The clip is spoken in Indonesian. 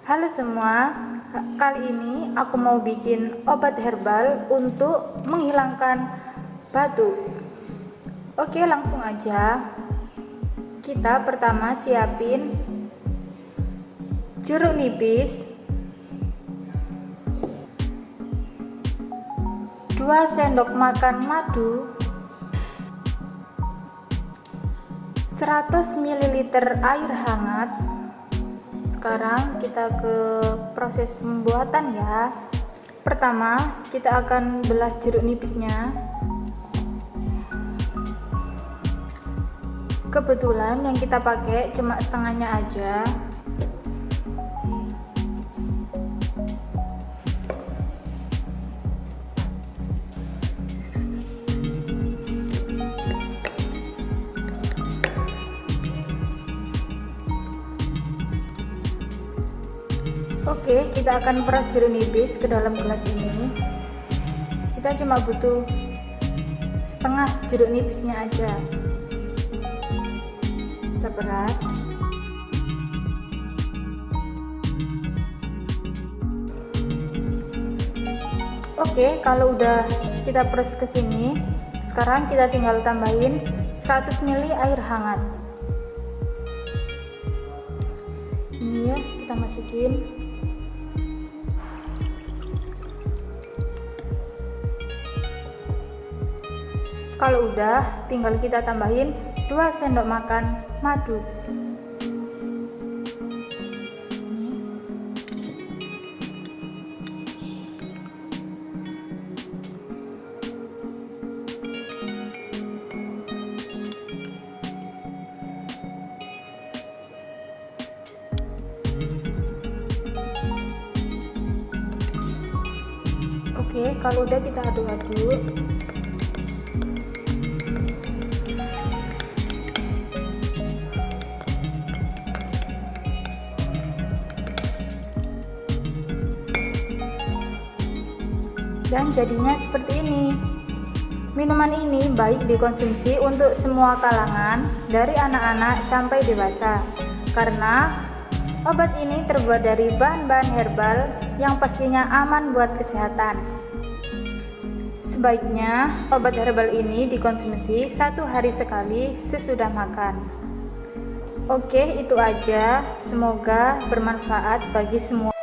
Halo semua, kali ini aku mau bikin obat herbal untuk menghilangkan batuk. Oke, langsung aja. Kita pertama siapin jeruk nipis, 2 sendok makan madu, 100 ml air hangat. Sekarang kita ke proses pembuatan ya. Pertama, kita akan belah jeruk nipisnya. Kebetulan yang kita pakai cuma setengahnya aja. Oke, kita akan peras jeruk nipis ke dalam gelas ini. Kita cuma butuh setengah jeruk nipisnya aja. Kita peras. Oke, kalau udah kita peras ke sini, sekarang kita tinggal tambahin 100 ml air hangat. Ini ya, kita masukin. Kalau udah, tinggal kita tambahin 2 sendok makan madu. Oke, kalau udah kita aduk-aduk. Dan jadinya seperti ini. Minuman ini baik dikonsumsi untuk semua kalangan, dari anak-anak sampai dewasa, karena obat ini terbuat dari bahan-bahan herbal yang pastinya aman buat kesehatan. Sebaiknya obat herbal ini dikonsumsi 1 hari sekali sesudah makan. Oke, itu aja. Semoga bermanfaat bagi semua.